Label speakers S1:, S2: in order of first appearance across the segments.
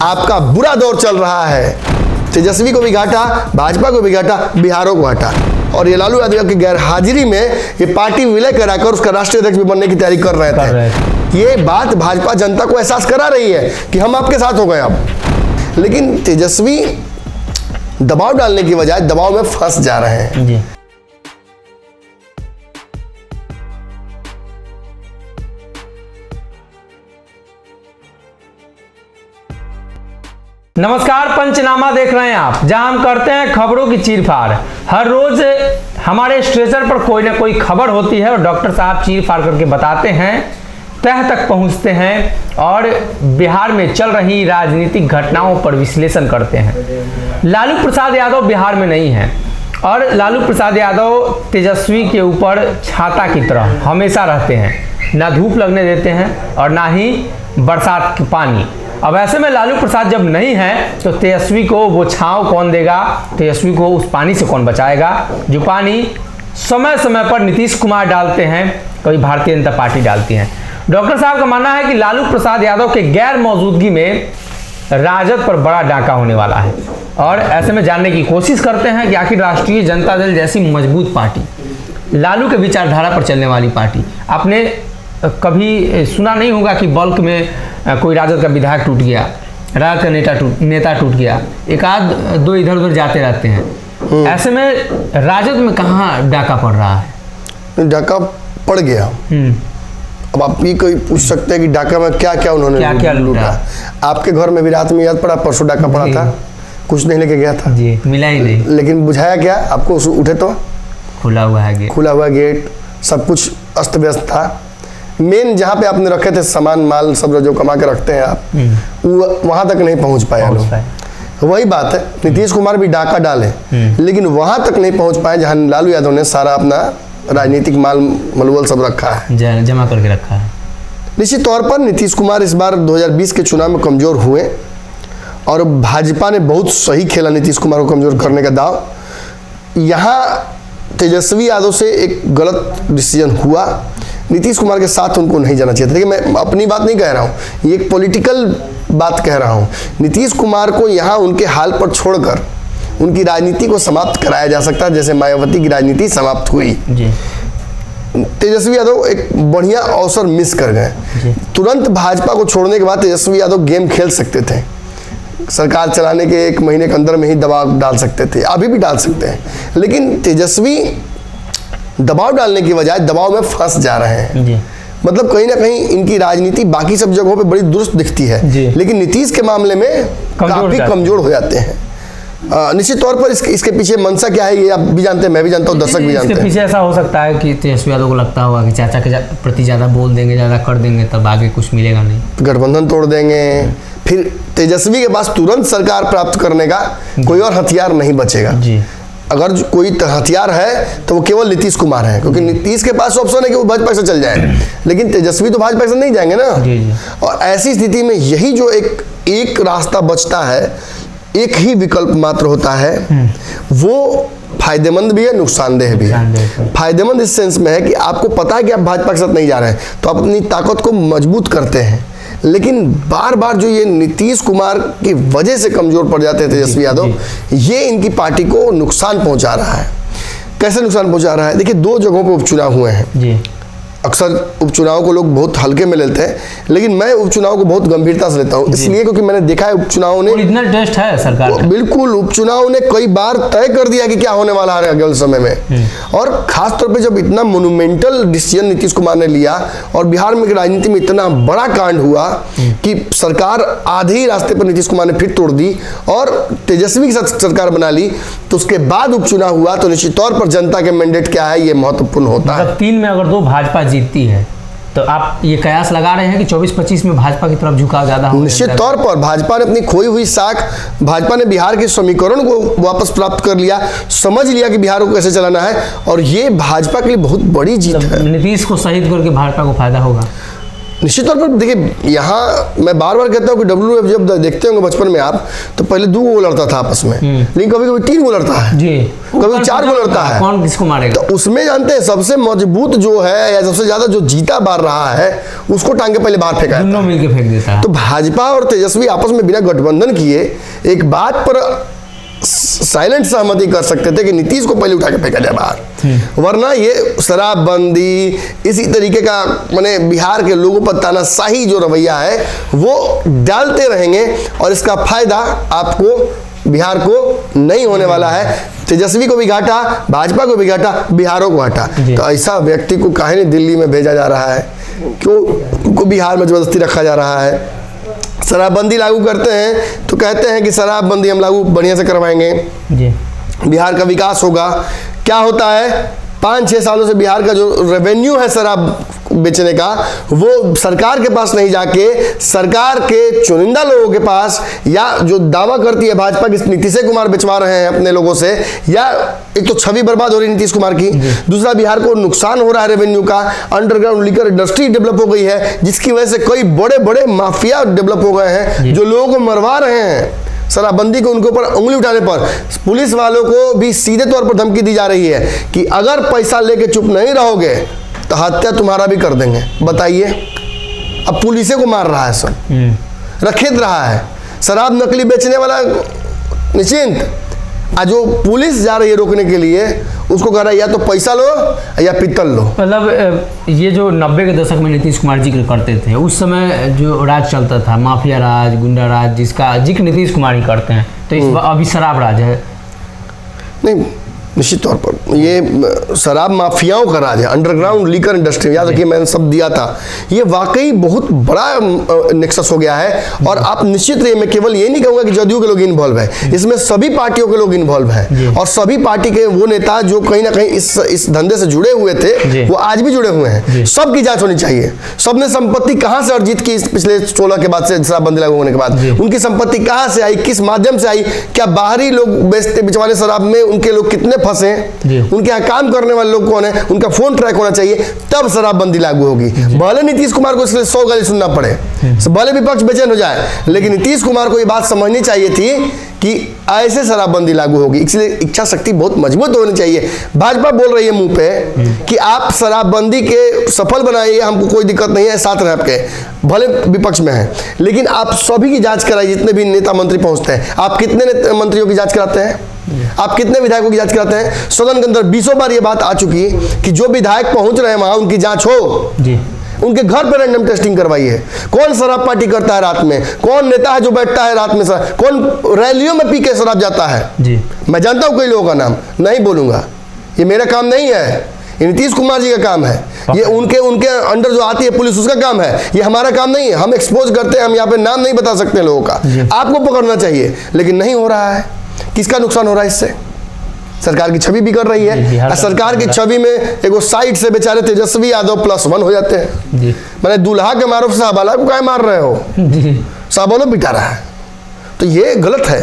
S1: आपका बुरा दौर चल रहा है। तेजस्वी को भी घाटा, भाजपा को भी घाटा, बिहारों को घाटा। और ये लालू यादव की गैर हाजिरी में ये पार्टी विलय कराकर उसका राष्ट्रीय अध्यक्ष भी बनने की तैयारी कर रहे थे। ये बात भाजपा जनता को एहसास करा रही है कि हम आपके साथ हो गए अब। लेकिन तेजस्वी दबाव डालने की बजाय दबाव में फंस जा रहे हैं।
S2: जी। नमस्कार, पंचनामा देख रहे हैं आप, जहां हम करते हैं खबरों की चीरफाड़। हर रोज हमारे स्ट्रेचर पर कोई ना कोई खबर होती है और डॉक्टर साहब चीरफाड़ करके बताते हैं, तह तक पहुंचते हैं और बिहार में चल रही राजनीतिक घटनाओं पर विश्लेषण करते हैं। लालू प्रसाद यादव बिहार में नहीं है और लालू प्रसाद यादव तेजस्वी के ऊपर छाता की तरह हमेशा रहते हैं, ना धूप लगने देते हैं और ना ही बरसात के पानी। अब ऐसे में लालू प्रसाद जब नहीं है तो तेजस्वी को वो छांव कौन देगा, तेजस्वी को उस पानी से कौन बचाएगा जो पानी समय समय पर नीतीश कुमार डालते हैं, कभी भारतीय जनता पार्टी डालती है। डॉक्टर साहब का मानना है कि लालू प्रसाद यादव के गैर मौजूदगी में राजद पर बड़ा डाका होने वाला है और ऐसे में जानने की कोशिश करते हैं कि आखिर राष्ट्रीय जनता दल जैसी मजबूत पार्टी, लालू के विचारधारा पर चलने वाली पार्टी, आपने कभी सुना नहीं होगा कि बल्क में कोई राजद का विधायक टूट गया, राजद का नेता टूट गया, एक आध दो इधर उधर जाते रहते हैं। ऐसे में राजद में कहाँ डाका पड़ रहा है?
S1: डाका पड़ गया। अब आप ये कोई पूछ सकते हैं कि डाका में क्या क्या उन्होंने
S2: क्या लूटा।
S1: आपके घर में भी रात में याद पड़ा, परसों डाका पड़ा था, कुछ नहीं लेके गया था
S2: जी, मिला ही नहीं।
S1: लेकिन बुझाया क्या आपको? उठे तो खुला हुआ गेट, सब कुछ अस्त व्यस्त था। मेन जहाँ पे आपने रखे थे सामान माल सब जो कमा के रखते हैं आप, वहां तक नहीं पहुंच पाए लोग। वही बात है, नीतीश कुमार भी डाका डाले लेकिन वहां तक नहीं पहुंच पाए जहां लालू यादव ने सारा अपना राजनीतिक माल मलवल सब रखा है,
S2: जमा करके रखा है।
S1: निश्चित तौर पर नीतीश कुमार इस बार 2020 के चुनाव में कमजोर हुए और भाजपा ने बहुत सही खेला नीतीश कुमार को कमजोर करने का दाव। यहाँ तेजस्वी यादव से एक गलत डिसीजन हुआ, नीतीश कुमार के साथ उनको नहीं जाना चाहिए था। देखिए, मैं अपनी बात नहीं कह रहा हूँ, ये एक पॉलिटिकल बात कह रहा हूँ। नीतीश कुमार को यहाँ उनके हाल पर छोड़कर उनकी राजनीति को समाप्त कराया जा सकता है, जैसे मायावती की राजनीति समाप्त हुई।
S2: जी।
S1: तेजस्वी यादव एक बढ़िया अवसर मिस कर गए। तुरंत भाजपा को छोड़ने के बाद तेजस्वी यादव गेम खेल सकते थे, सरकार चलाने के 1 महीने के अंदर में ही दबाव डाल सकते थे, अभी भी डाल सकते हैं। लेकिन तेजस्वी दबाव डालने की बजाय दबाव में फंस जा रहे हैं। जी। मतलब कहीं ना कहीं इनकी राजनीति बाकी सब जगहों पे बड़ी दुरुस्त दिखती है लेकिन नीतीश के मामले में काफी कमजोर हो जाते हैं। निश्चित तौर पर इसके पीछे मंशा क्या है ये आप भी जानते हैं, मैं भी जानता हूँ, दर्शक भी जानते हैं।
S2: इसके पीछे ऐसा हो सकता है कि तेजस्वी यादव को लगता होगा कि चाचा के प्रति ज्यादा बोल देंगे, ज्यादा कर देंगे, तब आगे कुछ मिलेगा नहीं,
S1: गठबंधन तोड़ देंगे, फिर तेजस्वी के पास तुरंत सरकार प्राप्त करने का कोई और हथियार नहीं बचेगा। जी। अगर कोई हथियार है तो वो केवल नीतीश कुमार है, क्योंकि नीतीश के पास ऑप्शन है कि वो भाजपा से चल जाए, लेकिन तेजस्वी तो भाजपा से नहीं जाएंगे ना। जी। और ऐसी स्थिति में यही जो एक रास्ता बचता है, एक ही विकल्प मात्र होता है, वो फायदेमंद भी है, नुकसानदेह भी है। फायदेमंद इस सेंस में है कि आपको पता है कि आप भाजपा के साथ नहीं जा रहे हैं तो आप अपनी ताकत को मजबूत करते हैं, लेकिन बार बार जो ये नीतीश कुमार की वजह से कमजोर पड़ जाते हैं तेजस्वी यादव, ये इनकी पार्टी को नुकसान पहुंचा रहा है। कैसे नुकसान पहुंचा रहा है? देखिए, 2 जगहों पे उपचुनाव हुए हैं जी। अक्सर उपचुनाव को लोग बहुत हल्के में लेते हैं, लेकिन मैं उपचुनाव को बहुत गंभीरता से लेता हूं, इसलिए क्योंकि मैंने देखा है उपचुनाव ने
S2: ओरिजिनल टेस्ट है सरकार का।
S1: बिल्कुल, उपचुनाव ने कई बार तय कर दिया कि क्या होने वाला है अगले समय में। और खास तौर पे जब इतना मोन्यूमेंटल डिसीजन नीतीश कुमार ने लिया और बिहार में राजनीति में इतना बड़ा कांड हुआ कि सरकार आधे ही रास्ते पर नीतीश कुमार ने फिर तोड़ दी और तेजस्वी के साथ सरकार बना ली, तो उसके बाद उपचुनाव हुआ तो निश्चित तौर पर जनता के मैंडेट क्या है ये महत्वपूर्ण होता है।
S2: 3 में अगर 2 भाजपा जीतती है तो आप ये कयास लगा रहे हैं कि 24-25 में भाजपा की तरफ झुकाव ज्यादा होगा?
S1: निश्चित तौर पर भाजपा ने अपनी खोई हुई साख, भाजपा ने बिहार के समीकरण को वापस प्राप्त कर लिया, समझ लिया कि बिहार को कैसे चलाना है और ये भाजपा के लिए बहुत बड़ी जीत है।
S2: नीतीश को शहीद करके भाजपा को फायदा होगा?
S1: निश्चित तौर पर देखिए, यहाँ मैं बार बार कहता हूँ कि WWF जब देखते होंगे बचपन में आप, तो पहले 2 गो लड़ता था आपस में, लेकिन कभी कभी 3 गो लड़ता है
S2: जी,
S1: कभी 4 गो लड़ता है।
S2: कौन किसको मारेगा?
S1: तो उसमें जानते हैं सबसे मजबूत जो है या सबसे ज्यादा जो जीता बार रहा है उसको टांगे पहले बाहर फेंका
S2: दोनों मिलके फेंक देता है।
S1: तो भाजपा और तेजस्वी आपस में बिना गठबंधन किए एक बात पर साइलेंट सहमति कर सकते थे कि नीतीश को पहले उठा के फेंका जाए बाहर, वरना ये शराबबंदी इसी तरीके का माने बिहार के लोगों पर तानाशाही जो रवैया है वो डालते रहेंगे और इसका फायदा आपको बिहार को नहीं होने वाला है। तेजस्वी को भी घाटा, भाजपा को भी घाटा, बिहारों को घाटा। तो ऐसा व्यक्ति को काहे नहीं दिल्ली में भेजा जा रहा है, क्यों उनको बिहार में जबरदस्ती रखा जा रहा है? शराबबंदी लागू करते हैं तो कहते हैं कि शराबबंदी हम लागू बढ़िया से करवाएंगे
S2: जी,
S1: बिहार का विकास होगा। क्या होता है, 5-6 सालों से बिहार का जो रेवेन्यू है शराब बेचने का वो सरकार के पास नहीं जाके सरकार के चुनिंदा लोगों के पास, या जो दावा करती है भाजपा की नीतीश कुमार बेचवा रहे हैं अपने लोगों से, या एक तो छवि बर्बाद हो रही है नीतीश कुमार की, दूसरा बिहार को नुकसान हो रहा है रेवेन्यू का, अंडरग्राउंड लिकर इंडस्ट्री डेवलप हो गई है जिसकी वजह से कई बड़े बड़े माफिया डेवलप हो गए हैं जो लोगों को मरवा रहे हैं। शराबबंदी को उनके ऊपर उंगली उठाने पर पुलिस वालों को भी सीधे तौर पर धमकी दी जा रही है कि अगर पैसा लेके चुप नहीं रहोगे तो हत्या तुम्हारा भी कर देंगे। बताइए, अब पुलिसे को मार रहा है, सब रखेत रहा है, शराब नकली बेचने वाला निश्चिंत, जो पुलिस जा रही है रोकने के लिए उसको कह रहा है या तो पैसा लो या पित्तल लो।
S2: मतलब ये जो 90 के दशक में नीतीश कुमार जिक्र करते थे, उस समय जो राज चलता था, माफिया राज, गुंडा राज, जिसका जिक्र नीतीश कुमार ही करते हैं, तो इस अभी शराब राज है।
S1: नहीं, निश्चित तौर पर ये शराब माफियाओं का राज है, अंडरग्राउंड लीकर इंडस्ट्री, याद रखिए मैंने सब दिया था। ये वाकई बहुत बड़ा नेक्सस हो गया है और आप निश्चित रहिए, मैं केवल ये नहीं कहूँगा कि जदयू के लोग इन्वॉल्व है, इसमें सभी पार्टियों के लोग इन्वॉल्व हैं और सभी पार्टी के वो नेता जो कहीं ना कहीं इस धंधे से जुड़े हुए थे वो आज भी जुड़े हुए हैं। सबकी जाँच होनी चाहिए, सबने संपत्ति कहाँ से अर्जित की पिछले 16 के बाद से शराबबंदी लागू होने के बाद, उनकी संपत्ति कहाँ से आई, किस माध्यम से आई, क्या बाहरी लोग बेचते बिचवाने शराब में उनके लोग कितने फंसे, उनके यहाँ काम करने वाले लोग कौन है, उनका फोन ट्रैक होना चाहिए, तब शराबबंदी लागू होगी। भले नीतीश कुमार को इसलिए 100 गाली सुनना पड़े, भले विपक्ष बेचैन हो जाए, लेकिन नीतीश कुमार को ये बात समझनी चाहिए थी कि ऐसे शराबबंदी लागू होगी। इसलिए इच्छा शक्ति बहुत मजबूत होनी चाहिए। भाजपा बोल रही है मुंह पे कि आप शराबबंदी के सफल बनाइए, हमको कोई दिक्कत नहीं है, साथ रह के, भले विपक्ष में है, लेकिन आप सभी की जांच कराइए। जितने भी नेता मंत्री पहुंचते हैं, आप कितने मंत्रियों की जांच कराते हैं, आप कितने विधायकों की जांच कराते हैं? सदन के अंदर 20 बार ये बात आ चुकी है कि जो विधायक पहुंच रहे हैं वहां उनकी जांच हो जी, उनके घर पर रैंडम टेस्टिंग करवाइए। कौन शराब पार्टी करता है रात में, कौन नेता है जो बैठता है रात में, कौन रैलियों में पी के शराब जाता है जी। मैं जानता हूं कई लोगों का नाम नहीं बोलूंगा, ये मेरा काम नहीं है, ये नीतीश कुमार जी का काम है, ये उनके अंडर जो आती है पुलिस उसका काम है, ये हमारा काम नहीं है। हम एक्सपोज करते हैं, हम यहाँ पे नाम नहीं बता सकते लोगों का, आपको पकड़ना चाहिए, लेकिन नहीं हो रहा है। किसका नुकसान हो रहा है इससे? सरकार की छवि बिगड़ रही है। सरकार की छवि में एक साइड से बेचारे तेजस्वी यादव +1 हो जाते हैं। मैंने दूल्हा के मारो शाहबाला को काहे मार रहे हो, शाहबाला पिटा रहा है, तो ये गलत है।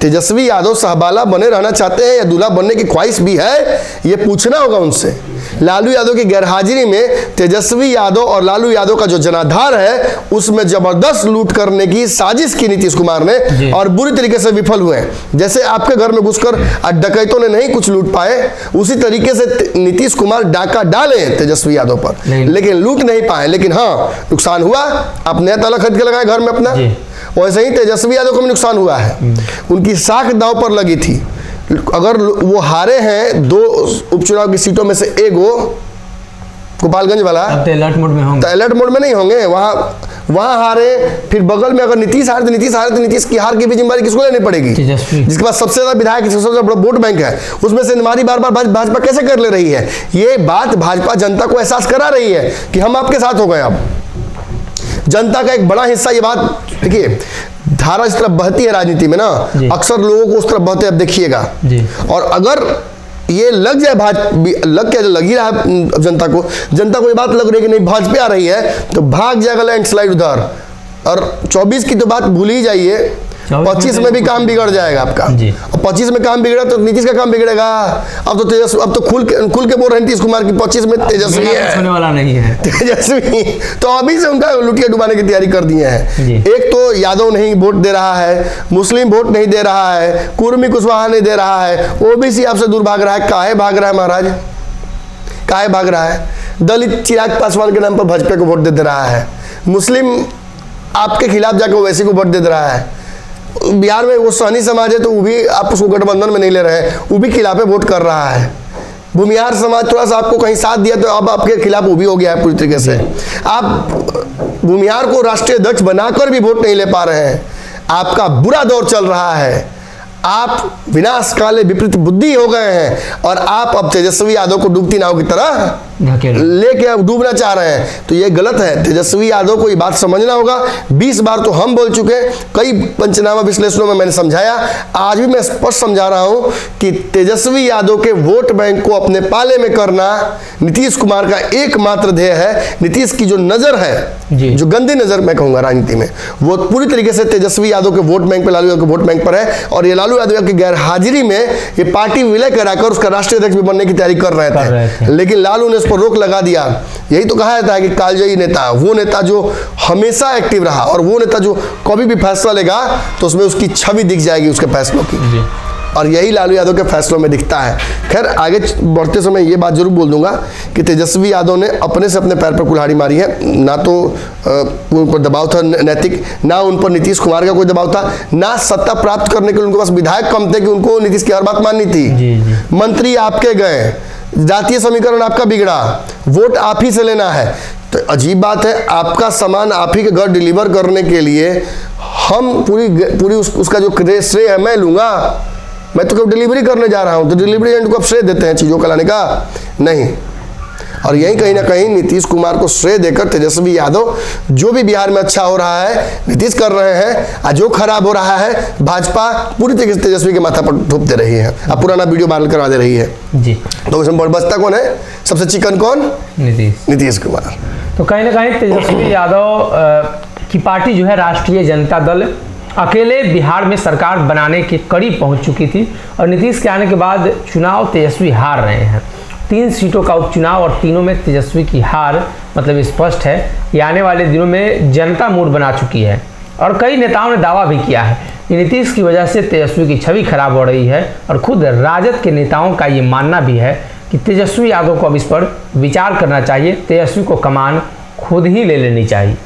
S1: तेजस्वी यादव शाहबाला बने रहना चाहते हैं या दूल्हा बनने की ख्वाहिश भी है, ये पूछना होगा उनसे। लालू यादव की गैरहाजिरी में तेजस्वी यादव और लालू यादव का जो जनाधार है उसमें जबरदस्त लूट करने की साजिश की नीतीश कुमार ने और बुरी तरीके से विफल हुए। जैसे आपके घर में घुसकर डकैतों ने नहीं कुछ लूट पाए, उसी तरीके से नीतीश कुमार डाका डाले तेजस्वी यादव पर, लेकिन लूट नहीं पाए। लेकिन हाँ, नुकसान हुआ, आप नया ताला खरीद के लगाए घर में अपना, वैसे ही तेजस्वी यादव को भी नुकसान हुआ है। उनकी साख दांव पर लगी थी। अगर वो हारे हैं 2 उपचुनाव की सीटों में से एगो गोपालगंज वाला,
S2: तो अलर्ट मोड में होंगे,
S1: तो अलर्ट मोड में नहीं होंगे, वहां हारे, फिर बगल में अगर नीतीश हारे तो नीतीश की हार की भी जिम्मेदारी किसको लेनी पड़ेगी? जिसके पास सबसे ज्यादा विधायक, सबसे बड़ा वोट बैंक है, उसमें से हमारी बार बार भाजपा कैसे कर ले रही है? ये बात भाजपा जनता को एहसास करा रही है कि हम आपके साथ हो गए। अब जनता का एक बड़ा हिस्सा ये बात, देखिए धारा इस तरफ बहती है राजनीति में ना, अक्सर लोगों को उस तरफ बहते अब देखिएगा, और अगर ये लग जाए लग ही रहा है जनता को ये बात लग रही है कि नहीं भाजपा आ रही है, तो भाग जाएगा लैंडस्लाइड उधर। और 24 की तो बात भूल ही जाइए, 25 में भी काम बिगड़ जाएगा आपका। और 25 में काम बिगड़ा तो नीतीश का काम बिगड़ेगा। अब तो खुल के बोल रहे हैं नीतीश कुमार की 25 में तेजस्वी है,
S2: होने वाला नहीं है
S1: तेजस्वी, तो अभी से उनका लुटिया डुबाने की तैयारी कर दिए हैं। एक तो यादव नहीं वोट दे रहा है, मुस्लिम वोट नहीं दे रहा है, कुर्मी कुशवाहा नहीं दे रहा है, ओबीसी आपसे दूर भाग रहा है। काहे भाग रहा है महाराज, काहे भाग रहा है? दलित चिराग पासवान के नाम पर भाजपा को वोट दे रहा है, मुस्लिम आपके खिलाफ जाकर ओवैसी को वोट दे रहा है। बिहार में वो सहनी समाज है तो वो भी आप उसको गठबंधन में नहीं ले रहे हैं, वो भी खिलाफ वोट कर रहा है। भूमिहार समाज थोड़ा सा आपको कहीं साथ दिया तो अब आपके खिलाफ वो भी हो गया है पूरी तरीके से। आप भूमिहार को राष्ट्रीय अध्यक्ष बनाकर भी वोट नहीं ले पा रहे हैं। आपका बुरा दौर चल रहा है, आप विनाश काले विपरीत बुद्धि हो गए हैं और आप अब तेजस्वी यादव को डूबती नाव की तरह लेके डूबना चाह रहे हैं, तो ये गलत है। तेजस्वी यादव को ये बात समझना होगा। 20 बार तो हम बोल चुके, कई पंचनामा विश्लेषणों में मैंने समझाया, आज भी मैं स्पष्ट समझा रहा हूं कि तेजस्वी यादव के वोट बैंक को अपने पाले में करना नीतीश कुमार का एकमात्र ध्येय है। नीतीश की जो नजर है, जो गंदी नजर मैं कहूंगा राजनीति में, वो पूरी तरीके से तेजस्वी यादव के वोट बैंक पर, लालू यादव के वोट बैंक पर है। और ये लालू यादव की गैर हाजिरी में ये पार्टी विलय कराकर उसका राष्ट्रीय अध्यक्ष भी बनने की तैयारी कर रहे थे, लेकिन लालू ने पर रोक लगा दिया। यही तो कहा जाता है कि कालजयी नेता वो नेता जो हमेशा एक्टिव रहा, और वो नेता जो कभी भी फैसला लेगा तो उसमें उसकी छवि दिख जाएगी उसके फैसलों की, और यही लालू यादव के फैसलों में दिखता है। खैर आगे बढ़ते समय ये बात जरूर बोल दूंगा कि तेजस्वी यादव ने अपने से अपने पैर पर कुल्हाड़ी मारी है। ना तो उन पर दबाव था नैतिक, ना उन पर नीतीश कुमार का कोई दबाव था, ना सत्ता प्राप्त करने के लिए उनके पास विधायक कम थे कि उनको नीतीश की हर बात माननी थी। मंत्री आपके गए, जातीय समीकरण आपका बिगड़ा, वोट आप ही से लेना है। तो अजीब बात है, आपका सामान आप ही के घर डिलीवर करने के लिए हम पूरी उसका जो श्रेय है मैं लूंगा। मैं तो कब डिलीवरी करने जा रहा हूं, तो डिलीवरी एजेंट को आप श्रेय देते हैं चीजों का लाने का? नहीं। और यही कहीं ना कहीं नीतीश कुमार को श्रेय देकर तेजस्वी यादव जो भी बिहार में अच्छा हो रहा है नीतीश कर रहे हैं, और जो खराब हो रहा है भाजपा पूरी तरीके से तेजस्वी के माथा पर थोप दे रही है, अब पुराना वीडियो वायरल करवा दे रही है जी। तो इसमें बचता कौन है? सबसे चिकन कौन? नीतीश कुमार।
S2: तो कहीं ना कहीं तेजस्वी यादव की पार्टी जो है राष्ट्रीय जनता दल अकेले बिहार में सरकार बनाने के करीब पहुंच चुकी थी, और नीतीश के आने के बाद चुनाव तेजस्वी हार रहे हैं। 3 सीटों का उपचुनाव और तीनों में तेजस्वी की हार मतलब स्पष्ट है। ये आने वाले दिनों में जनता मूड बना चुकी है, और कई नेताओं ने दावा भी किया है कि नीतीश की वजह से तेजस्वी की छवि खराब हो रही है, और खुद राजद के नेताओं का ये मानना भी है कि तेजस्वी यादव को अब इस पर विचार करना चाहिए, तेजस्वी को कमान खुद ही ले लेनी चाहिए।